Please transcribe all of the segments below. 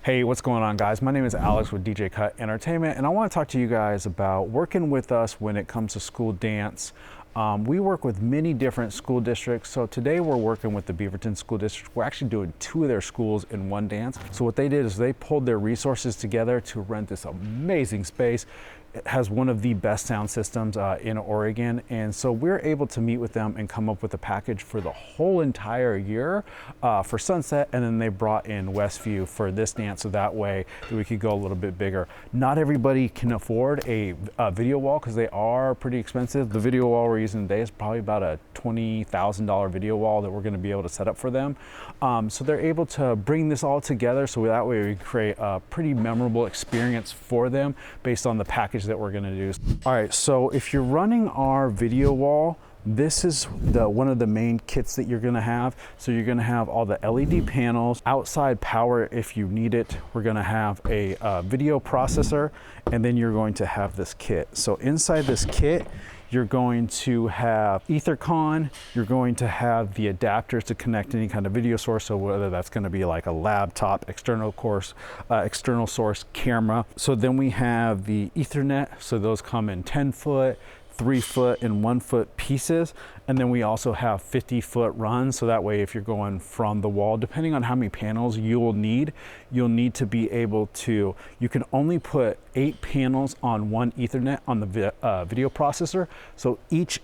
Hey, what's going on, guys? My name is Alex with DJ Cut Entertainment, and I want to talk to you guys about working with us when it comes to school dance. We work with many different school districts. So today we're working with the Beaverton School District. We're actually doing 2 of their schools in one dance. So what they did is they pulled their resources together to rent this amazing space. It has one of the best sound systems in Oregon. And so we're able to meet with them and come up with a package for the whole entire year for Sunset. And then they brought in Westview for this dance, so that way that we could go a little bit bigger. Not everybody can afford a video wall because they are pretty expensive. The video wall we're using today is probably about a $20,000 video wall that we're going to be able to set up for them. So they're able to bring this all together, so that way we create a pretty memorable experience for them based on the package that we're going to do. All right, so if you're running our video wall, this is one of the main kits that you're going to have. So you're going to have all the LED panels, outside power if you need it. We're going to have a video processor, and then you're going to have this kit. So inside this kit, you're going to have EtherCon, you're going to have the adapters to connect any kind of video source, so whether that's going to be like a laptop, external source camera. So then we have the Ethernet, so those come in 10-foot, 3-foot, and 1-foot pieces. And then we also have 50-foot runs, so that way if you're going from the wall, depending on how many panels you'll need to be able to, you can only put 8 panels on one Ethernet on the video processor. So each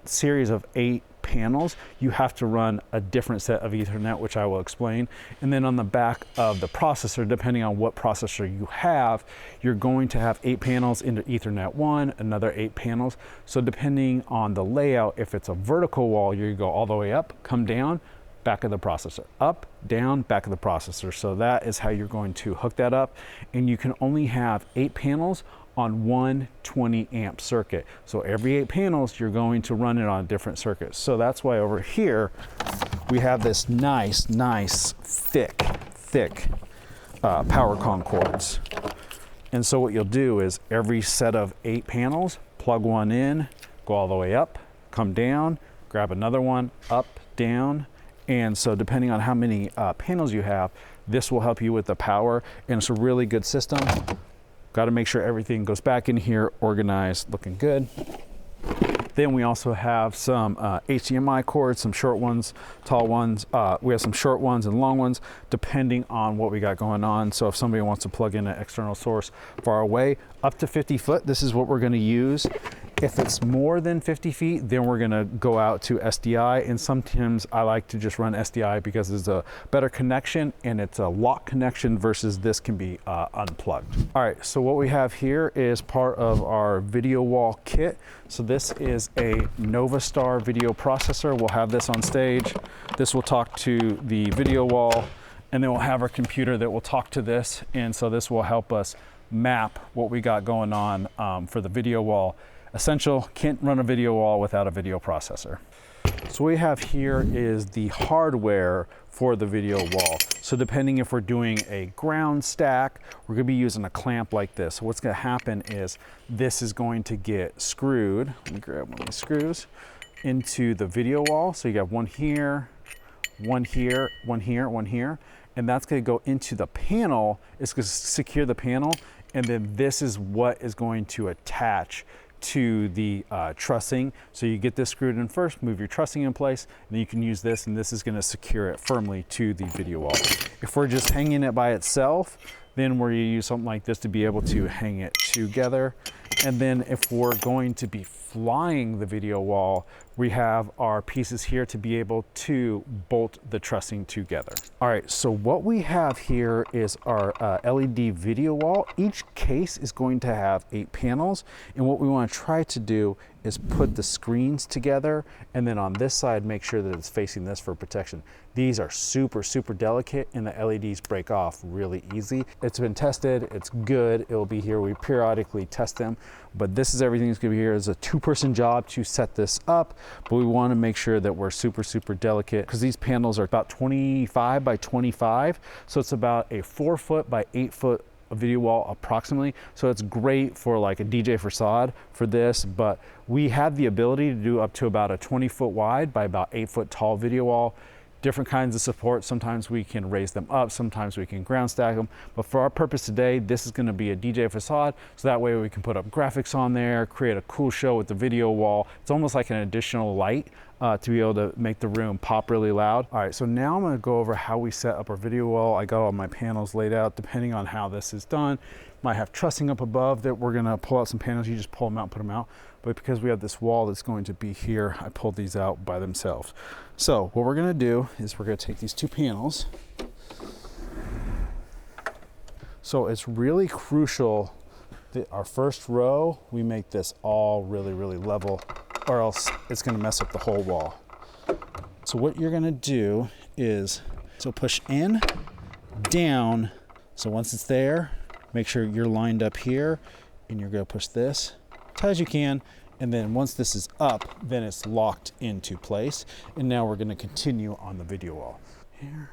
series of 8 panels, you have to run a different set of Ethernet, which I will explain. And then on the back of the processor, depending on what processor you have, you're going to have 8 panels into Ethernet 1, another 8 panels. So depending on the layout, if it's a vertical wall, you go all the way up, come down, back of the processor, up, down, back of the processor. So that is how you're going to hook that up. And you can only have 8 panels on one 20 amp circuit. So every 8 panels, you're going to run it on a different circuit. So that's why over here, we have this nice, thick PowerCon cords. And so what you'll do is every set of 8 panels, plug one in, go all the way up, come down, grab another one, up, down. And so depending on how many panels you have, this will help you with the power. And it's a really good system. Got to make sure everything goes back in here, organized, looking good. Then we also have some HDMI cords, some short ones, tall ones. We have some short ones and long ones, depending on what we got going on. So if somebody wants to plug in an external source far away, up to 50 foot, this is what we're going to use. If it's more than 50 feet, then we're gonna go out to SDI, and sometimes I like to just run SDI because it's a better connection and it's a lock connection versus this can be unplugged. All right, so what we have here is part of our video wall kit. So this is a Novastar video processor. We'll have this on stage. This will talk to the video wall, and then we'll have our computer that will talk to this. And so this will help us map what we got going on for the video wall. Essential, can't run a video wall without a video processor. So what we have here is the hardware for the video wall. So depending if we're doing a ground stack, we're gonna be using a clamp like this. So what's gonna happen is this is going to get screwed. Let me grab one of these screws into the video wall. So you got one here, one here, one here, one here, and that's gonna go into the panel. It's gonna secure the panel, and then this is what is going to attach to the trussing. So you get this screwed in first, move your trussing in place, and then you can use this, and this is going to secure it firmly to the video wall. If we're just hanging it by itself, then we're going to use something like this to be able to hang it together. And then if we're going to be flying the video wall, we have our pieces here to be able to bolt the trussing together. All right, so what we have here is our LED video wall. Each case is going to have 8 panels, and what we want to try to do is put the screens together, and then on this side make sure that it's facing this for protection. These are super delicate, and the LEDs break off really easy. It's been tested, it's good, it'll be here. We periodically test them, but this is everything that's gonna be here. It's a 2-person job to set this up, but we want to make sure that we're super delicate because these panels are about 25 by 25, so it's about a 4-foot by 8-foot video wall approximately. So it's great for like a DJ facade for this, but we have the ability to do up to about a 20-foot wide by about 8-foot tall video wall. different kinds of support. Sometimes we can raise them up, sometimes we can ground stack them. But for our purpose today, this is going to be a DJ facade. So that way we can put up graphics on there, create a cool show with the video wall. It's almost like an additional light to be able to make the room pop really loud. All right, so now I'm going to go over how we set up our video wall. I got all my panels laid out depending on how this is done. Might have trussing up above that we're going to pull out some panels. You just pull them out, put them out. But because we have this wall that's going to be here, I pulled these out by themselves. So what we're going to do is we're going to take these two panels. So it's really crucial that our first row, we make this all really, really level, or else it's going to mess up the whole wall. So what you're going to do is, so push in, down. So once it's there, make sure you're lined up here, and you're going to push this as high as you can. And then once this is up, then it's locked into place. And now we're going to continue on the video wall. Here.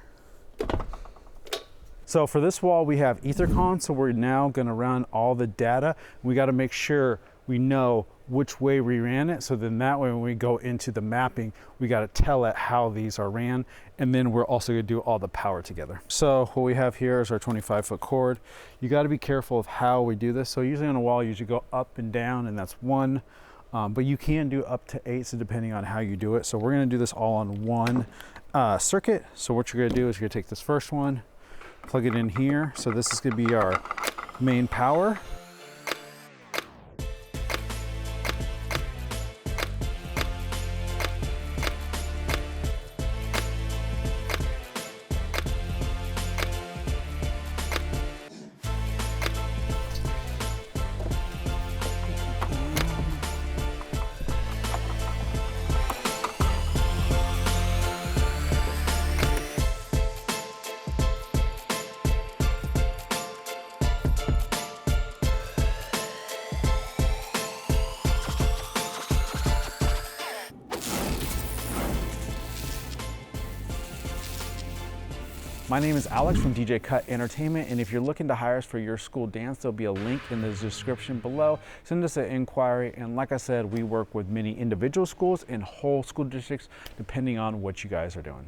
So for this wall, we have Ethercon. So we're now going to run all the data. We got to make sure we know which way we ran it. So then that way, when we go into the mapping, we got to tell it how these are ran. And then we're also going to do all the power together. So what we have here is our 25-foot cord. You got to be careful of how we do this. So usually on a wall, you usually go up and down, and that's 1. But you can do up to 8, so depending on how you do it. So we're going to do this all on one circuit. So what you're going to do is you're going to take this first one, plug it in here. So this is going to be our main power. My name is Alex from DJ Cut Entertainment, and if you're looking to hire us for your school dance, there'll be a link in the description below. Send us an inquiry, and like I said, we work with many individual schools and whole school districts, depending on what you guys are doing.